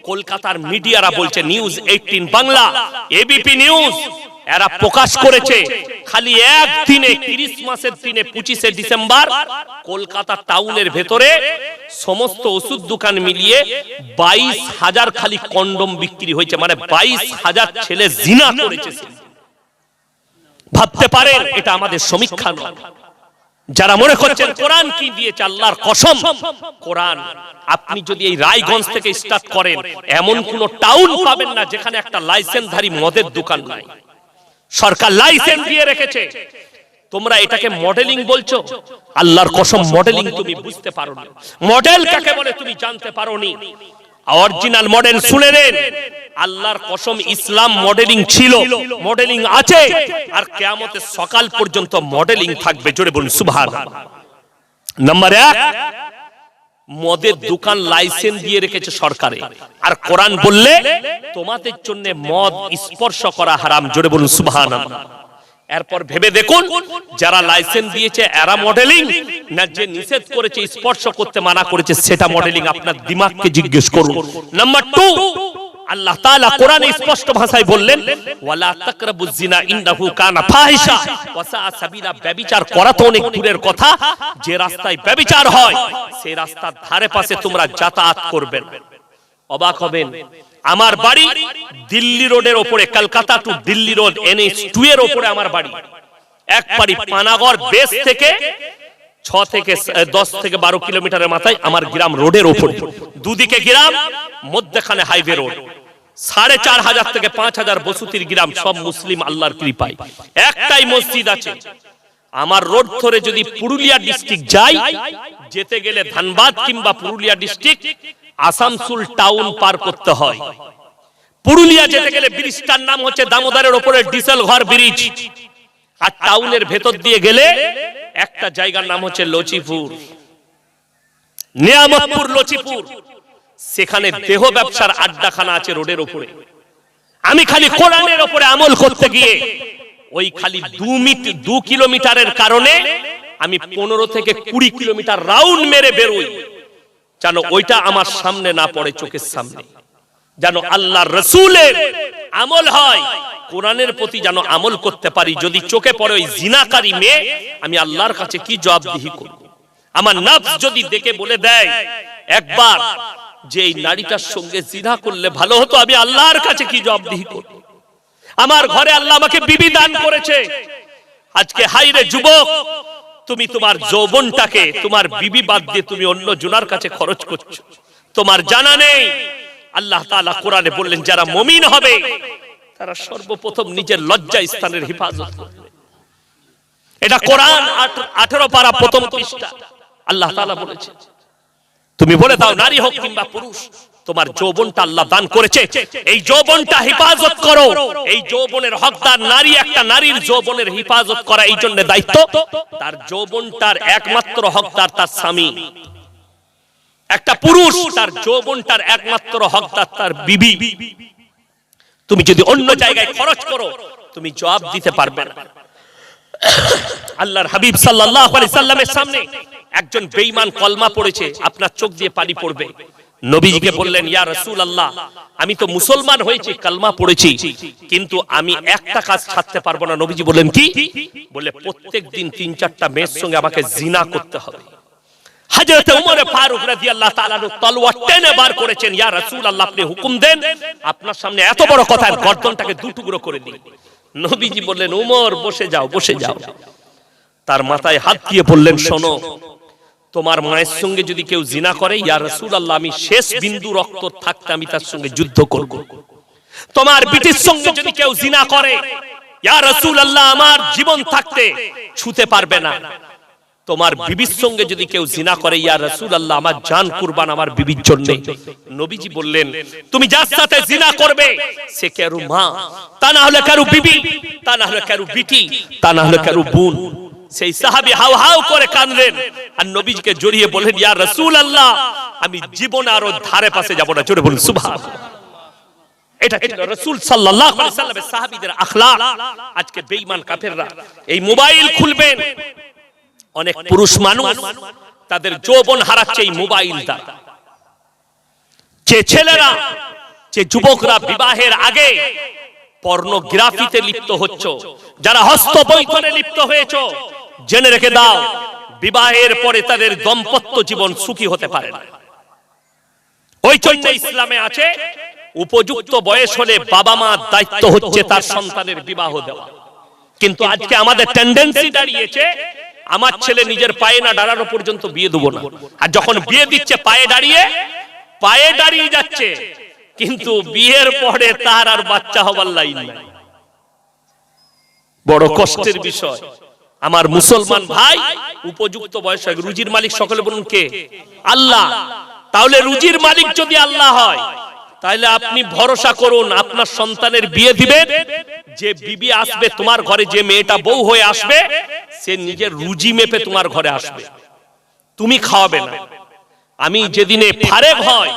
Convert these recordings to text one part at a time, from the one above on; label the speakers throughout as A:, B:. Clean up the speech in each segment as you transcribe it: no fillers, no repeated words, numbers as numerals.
A: কলকাতার মিডিয়ারা বলছে, news 18 Bangla, ABP news, এরা প্রকাশ করেছে খালি একদিনে ক্রিসমাসের দিনে 25শে ডিসেম্বর কলকাতা টাউনের ভেতরে সমস্ত ওষুধ দোকান মিলিয়ে 22,000 খালি কন্ডম বিক্রি হয়েছে, মানে 22,000 ছেলে জিনা করেছে। ভাবতে পারেন এটা আমাদের সমীক্ষা নয়। যারা মনে করছেন কোরআন কি দিয়েছে, আল্লাহর কসম কোরআন, আপনি যদি এই রায়গঞ্জ থেকে স্টার্ট করেন এমন কোন টাউন পাবেন না যেখানে একটা লাইসেন্সধারী মদের দোকান নাই। সরকার লাইসেন্স দিয়ে রেখেছে। তোমরা এটাকে মডেলিং বলছো, আল্লাহর কসম মডেলিং তুমি বুঝতে পারো না। মডেল কাকে বলে তুমি জানতে পারোনি। অরিজিনাল মডেল শুনে নেন, আল্লাহর কসম ইসলাম মডেলিং ছিল, মডেলিং আছে, আর কিয়ামতের সকাল পর্যন্ত মডেলিং থাকবে। জোরে বলুন সুবহানাল্লাহ। নাম্বার 1, মদের দোকান লাইসেন্স দিয়ে রেখেছে সরকারে, আর কোরআন বললে তোমাদের জন্য মদ স্পর্শ করা হারাম। জোরে বলুন সুবহানাল্লাহ। এরপর ভেবে দেখুন, যারা লাইসেন্স দিয়েছে এরা মডেলিং, না যে নিষেধ করেছে স্পর্শ করতে মানা করেছে সেটা মডেলিং? আপনার দিমাগকে জিজ্ঞেস করুন। নাম্বার 2, আল্লাহ তাআলা কোরআনে স্পষ্ট ভাষায় বললেন, ওয়ালা তাকরাবুজ জিনা ইন্নাহু কানা ফাহিশা ওয়া সাআ সাবিলা। ব্যভিচার করা তো অনেক দূরের কথা, যে রাস্তায় ব্যভিচার হয় সেই রাস্তার ধারে পাশে তোমরা যাতায়াত করবে না। অবাক হবেন, আমার বাড়ি দিল্লি রোডের উপরে, Kolkata two Delhi road NH2 এর উপরে আমার বাড়ি। এক বাড়ি পানাগড় বেস থেকে 6 থেকে 10 থেকে 12 কিলোমিটারের মাথায় আমার গ্রাম, রোডের উপরে, দুদিকে গ্রাম, মধ্যখানে হাইওয়ে রোড। 4,500 থেকে 5,000 বসতির গ্রাম, সব মুসলিম আল্লাহর কৃপায়। একটাই মসজিদ আছে। আমার রোড ধরে যদি পুরুলিয়া ডিস্ট্রিক্ট যাই, যেতে গেলে ধানবাদ কিংবা পুরুলিয়া ডিস্ট্রিক্ট আসানসোল টাউন পার করতে হয়। পুরুলিয়া যেতে গেলে ব্রিজটার নাম হচ্ছে দামোদরের উপরে ডিজেল ঘর ব্রিজ, আর টাউনের ভেতর দিয়ে গেলে একটা জায়গার নাম হচ্ছে লচিপুর, নিয়ামতপুর লচিপুর। সেখানে দেহ ব্যবসার আড্ডাখানা আছে রোডের উপরে। আমি খালি কোরআনের উপরে আমল করতে গিয়ে ওই খালি 2 কিলোমিটারের কারণে আমি 15 থেকে 20 কিলোমিটার রাউন্ড মেরে বেরোই, যেন ওইটা আমার সামনে না পড়ে, চোখের সামনে, যেন আল্লাহর রাসূলের আমল হয়, কোরআনের প্রতি যেন আমল করতে পারি। যদি চোখে পড়ে ওই জিনাকারী মেয়ে, আমি আল্লাহর কাছে কি জবাবদিহি করব? আমার নফস যদি দেখে বলে দেয় একবার যে এই নারীটার সঙ্গে জিনা করলে ভালো হতো, আমি আল্লাহর কাছে কি জবাবদিহি করব? আমার ঘরে আল্লাহ আমাকে বিবি দান করেছে। আজকে হাইরে যুবক, তুমি তোমার যৌবনটাকে তোমার বিবি বাদ দিয়ে তুমি অন্য জনার কাছে খরচ করছো, তোমার জানা নেই। আল্লাহ তাআলা কোরআনে বললেন, যারা মুমিন হবে তারা সর্বপ্রথম নিজের লজ্জা স্থানের হেফাজত করবে। এটা কোরআন 18 পারা প্রথম পৃষ্ঠা আল্লাহ তাআলা বলেছে। তুমি বলে দাও, নারী হোক কিংবা পুরুষ, তোমার যৌবনটা আল্লাহ দান করেছে, এই যৌবনটা হেফাজত করো। এই যৌবনের হকদার নারী, একটা নারীর যৌবনের হেফাজত করা এই জন্য দায়িত্ব। তার যৌবনটার একমাত্র হকদার তার স্বামী। একটা পুরুষ তার যৌবনটার একমাত্র হকদার তার বিবি। তুমি যদি অন্য জায়গায় খরচ করো, তুমি জবাব দিতে পারবে না। আল্লাহর হাবিব সাল্লাল্লাহু আলাইহি সাল্লামের সামনে একজন বেঈমান কলমা পড়েছে, আপনার চোখ দিয়ে পানি পড়বে। নবীজিকে বললেন, ইয়া রাসূলুল্লাহ, আমি তো মুসলমান হয়েছি, কালমা পড়েছি, কিন্তু আমি একটা কাজ ছাড়তে পারবো না। নবীজি বললেন, কি? বলে, প্রত্যেকদিন 3-4টা মেয়ের সঙ্গে আমাকে জিনা করতে হবে। হযরত ওমর ফারুক রাদিয়াল্লাহু তাআলা তলোয়ার টেনে বার করেছেন, ইয়া রাসূলুল্লাহ, আপনি হুকুম দেন, আপনার সামনে এত বড় কথা, গর্দনটাকে 2 টুকরো করে দিন। নবীজি বললেন, ওমর বসে যাও, বসে যাও। তার মাথায় হাত দিয়ে বললেন, শোনো, তোমার মায়ের সঙ্গে যদি কেউ জিনা করে, ইয়া রাসূলুল্লাহ, আমি শেষ বিন্দু রক্ত থাকতে আমি তার সঙ্গে যুদ্ধ করব। তোমার বিটির সঙ্গে যদি কেউ জিনা করে, ইয়া রাসূলুল্লাহ, আমার জীবন থাকতে ছুঁতে পারবে না। তোমার বিবির সঙ্গে যদি কেউ জিনা করে, ইয়া রাসূলুল্লাহ, আমার জান কুরবান আমার বিবির জন্য। নবীজি বললেন, তুমি যার সাথে জিনা করবে সে কারো মা, তা না হলে কারো বিবি, তা না হলে কারো বিটি, তা না হলে কারো বোন। সেই সাহাবী হাউ হাউ করে কাঁদলেন, আর নবীজিকে জড়িয়ে বললেন, ইয়া রাসূলুল্লাহ, আমি জীবনে আর ওর ধারে পাশে যাব না। জোরে বলুন সুবহানাল্লাহ। এটা ছিল রাসূল সাল্লাল্লাহু আলাইহি সাল্লামের সাহাবীদের আখলাক। আজকে বেঈমান কাফেররা এই মোবাইল খুলবেন, অনেক পুরুষ মানুষ তাদের যৌবন হারাচ্ছে এই মোবাইল দ্বারা। যে ছেলেরা, যে যুবকরা বিবাহের আগে পর্নোগ্রাফিতে লিপ্ত হচ্ছ, যারা হস্তবৈথনে লিপ্ত হয়েছ, জেনে রেখে দাও বিবাহের পরে তাদের দাম্পত্য জীবন সুখী হতে পারে না। ওই জন্য ইসলামে আছে উপযুক্ত বয়স হলে বাবা মা দায়িত্ব হচ্ছে তার সন্তানের বিবাহ দেওয়া। কিন্তু আজকে আমাদের টেন্ডেন্সি দাঁড়িয়েছে আমার ছেলে নিজের পায়ে না দাঁড়ানো পর্যন্ত বিয়ে দেবো না, আর যখন বিয়ে দিচ্ছে পায়ে দাঁড়িয়ে যাচ্ছে, কিন্তু বিয়ের পরে তার আর বাচ্চা হবার লাইন নাই। বড় কষ্টের বিষয়। আমার মুসলমান ভাই, উপযুক্ত বয়স, রুজির মালিক সকলে বলুন কে? আল্লাহ। তাহলে রুজির মালিক যদি আল্লাহ হয়, তাহলে আপনি ভরসা করুন আপনার সন্তানের বিয়ে দিবেন, যে বিবি আসবে তোমার ঘরে, যে মেয়েটা বউ হয়ে আসবে, সে নিজের রুজি মেপে তোমার ঘরে আসবে, তুমি খাওয়াবে না। আমি যেদিনে ফারেক হয়,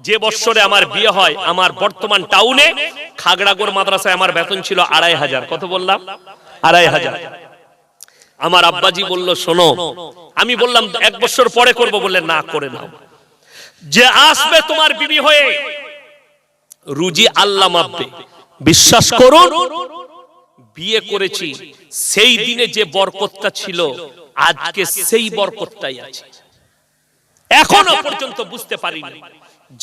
A: যে বছরে আমার বিয়ে হয়, আমার বর্তমান টাউনে খাগড়াগড় মাদ্রাসায় আমার বেতন ছিল 2500। কত বললাম? 2500। আমার আব্বাজি বলল শোনো, আমি বললাম 1 বছর পরে করব, বললেন না করে নাও। যে আসবে তোমার বিবি হয়ে, রুজি আল্লাহ মাপবে। বিশ্বাস করুন, বিয়ে করেছি সেই দিনে যে বরকতটা ছিল, আজকে সেই বরকতটাই আছে। এখনো পর্যন্ত বুঝতে পারিনি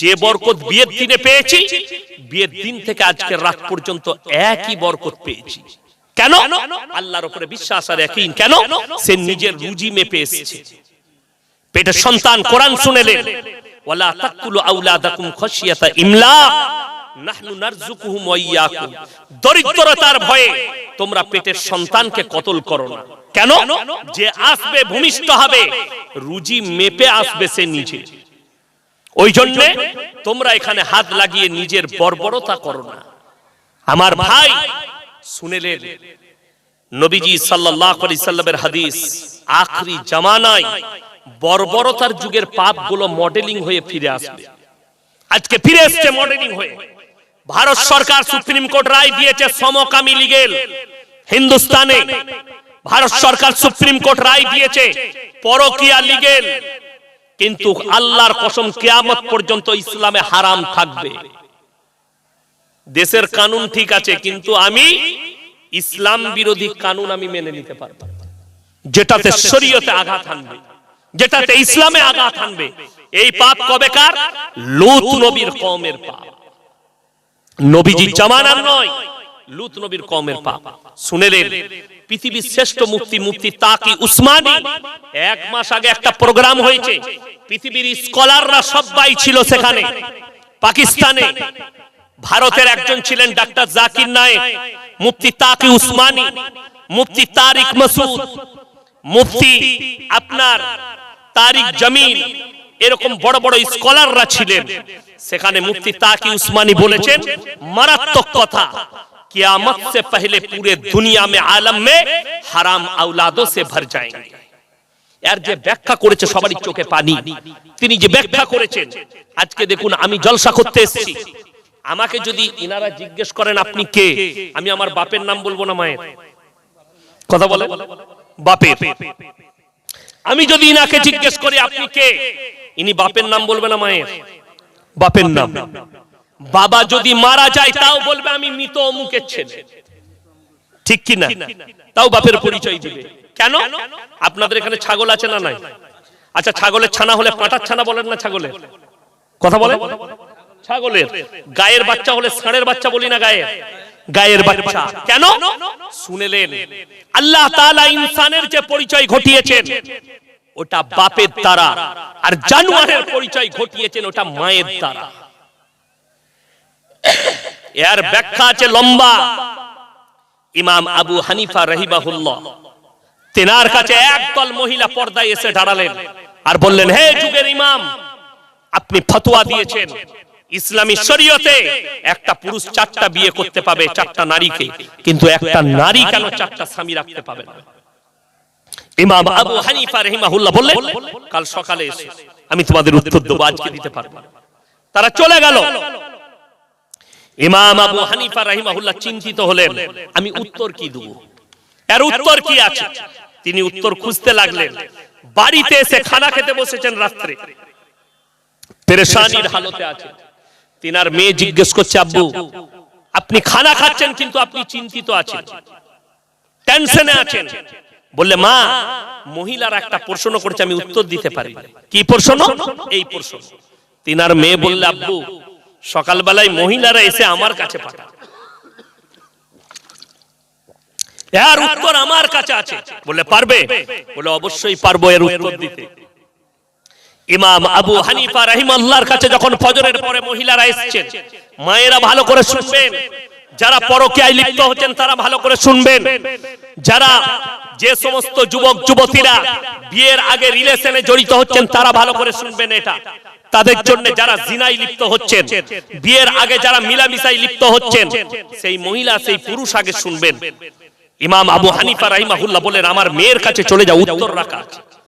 A: যে বরকত বিয়ের দিনে পেয়েছি, বিয়ের দিন থেকে আজকের রাত পর্যন্ত একই বরকত পেয়েছি। কেন? আল্লাহর উপরে বিশ্বাস আর ইয়াকিন। কেন? সে নিজের রুজি মেপে এসেছে। পেটের সন্তান কোরআন শুনেলেন, ওয়ালা তাকুলু আওলাদাকুম খাশিয়াতা ইমলাক নাহনু নারযুকুহুম ওয়া ইয়াকুম। দরিদ্রতার ভয়ে তোমরা পেটের সন্তানকে কতল করো না। কেন? যে আসবে ভূমিষ্ঠ হবে, রুজি মেপে আসবে সে নিজে। ওই জন্য তোমরা এখানে হাত লাগিয়ে নিজের বর্বরতা করো না। আমার ভাই শুনেলেন নবীজি সাল্লাল্লাহু আলাইহি সাল্লামের হাদিস, আখরি জামানায় বর্বরতার যুগের পাপগুলো মডেলিং হয়ে ফিরে আসবে। আজকে ফিরে এসেছে মডেলিং হয়ে। ভারত সরকার সুপ্রিম কোর্ট রায় দিয়েছে সমকামী লিগেল হিন্দুস্তানে। ভারত সরকার সুপ্রিম কোর্ট রায় দিয়েছে পরকীয়া লিগেল। কিন্তু আল্লাহর কসম কিয়ামত পর্যন্ত ইসলামে হারাম থাকবে। দেশের কানুন ঠিক আছে, কিন্তু আমি ইসলাম বিরোধী কানুন আমি মেনে নিতে পারব না, যেটাতে শরীয়তে আঘাত আনবে, যেটাতে ইসলামে আঘাত আনবে। এই পাপ কবেকার? লূত নবীর কওমের পাপ, নবীজি জামানার নয়, লূত নবীর কওমের পাপ। শুনেলেন পৃথিবীর শ্রেষ্ঠ মুফতি, মুফতি তাকি উসমানী, 1 মাস আগে একটা প্রোগ্রাম হয়েছে, পৃথিবীর স্কলাররা সবাই ছিল সেখানে। পাকিস্তানে ভারতের একজন ছিলেন ডাক্তার জাকির নায়েক, মুফতি তাকি উসমানী, মুফতি তারিক মাসুদ, মুফতি আপনার তারিক জামিল, এরকম বড় বড় স্কলাররা ছিলেন সেখানে। মুফতি তাকি উসমানী বলেছেন মারাত্মক কথা, কিয়ামত से पहले पूरे दुनिया में आलम में हराम औलादों से भर जाएंगे। এর যে ব্যাখ্যা করেছে সবারই চোখে পানি। তিনি যে ব্যাখ্যা করেছেন, আজকে দেখুন আমি জলসা করতে এসেছি, আমাকে যদি ইনারা জিজ্ঞেস করেন আপনি কে, আমি আমার বাপের নাম বলবো না মায়ের? কথা বলে বাপের। আমি যদি ইনাকে জিজ্ঞেস করি আপনি কে, ইনি বাপের নাম বলবে না মায়ের? বাপের নাম। বাবা যদি মারা যায় তাও বলবে আমি মৃত অমুকের ছেলে, ঠিক কি না? তাও বাপের পরিচয় দিবে। কেন? আপনাদের এখানে ছাগল আছে না নাই? আচ্ছা, ছাগলের ছানা হলে পাঁটার ছানা বলেন না ছাগলের? কথা বলে ছাগলের। গায়ের বাচ্চা হলে ষাঁড়ের বাচ্চা বলি না, গায়ের বাচ্চা। কেন? শুনেলেন আল্লাহ তাআলা ইনসানের যে পরিচয় ঘটিয়েছেন ওটা বাপের দ্বারা, আর জানোয়ারের পরিচয় ঘটিয়েছেন ওটা মায়ের দ্বারা। এর ব্যাখ্যা আছে লম্বা। ইমাম আবু হানিফা রাহিমাহুল্লাহ, তেনার কাছে একদল মহিলা পর্দায় এসে দাঁড়ালেন আর বললেন, হে যুগের ইমাম, আপনি ফতোয়া দিয়েছেন ইসলামী শরীয়তে একটা পুরুষ 4টা বিয়ে করতে পাবে, 4টা নারীকে, কিন্তু একটা নারী কেন 4টা স্বামী রাখতে পাবে না? ইমাম আবু হানিফা রাহিমাহুল্লাহ বললেন, কাল সকালে এসে আমি তোমাদের উত্তর দেব, আজকে দিতে পারবো না। তারা চলে গেল। ইমাম আবু হানিফা রাহিমাহুল্লাহ চিন্তিত হলেন, আমি উত্তর কি দেব, এর উত্তর কি আছে? তিনি উত্তর খুঁজতে লাগলেন। বাড়িতে এসে খানা খেতে বসেছেন রাত্রে, পেরেশানির হালতে আছে। তিনার মেয়ে জিজ্ঞেস করছে, আব্বু আপনি খানা খাচ্ছেন কিন্তু আপনি চিন্তিত আছেন, টেনশনে আছেন। বললে, মা মহিলার একটা প্রশ্ন করছে, আমি উত্তর দিতে পারি। কি প্রশ্ন? এই প্রশ্ন। তিনার মেয়ে বললে, আব্বু সকালবেলায় মহিলারা এসে আমার কাছে পাঠায়, এর উত্তর আমার কাছে আছে। বলে, পারবে? বলে, অবশ্যই পারবো এর উত্তর দিতে। ইমাম আবু হানিফা রাহিমাহুল্লাহর কাছে যখন ফজরের পরে মহিলারা এসেছেন, মায়েরা ভালো করে শুনবেন, যারা পরকীয়ায় লিপ্ত হচ্ছেন তারা ভালো করে শুনবেন, যারা যে সমস্ত যুবক যুবতীরা বিয়ের আগে রিলেশনে জড়িত হচ্ছেন তারা ভালো করে শুনবেন এটা তাদের জন্য। যারা জিনায় লিপ্ত হচ্ছেন, বিয়ের আগে যারা মিলামিশায় লিপ্ত হচ্ছেন, সেই মহিলা সেই পুরুষ আগে শুনবেন। ইমাম আবু হানিফা রাহিমাহুল্লাহ বলেন, আমার মেয়ের কাছে চলে যাও, উত্তর রাখা আছে।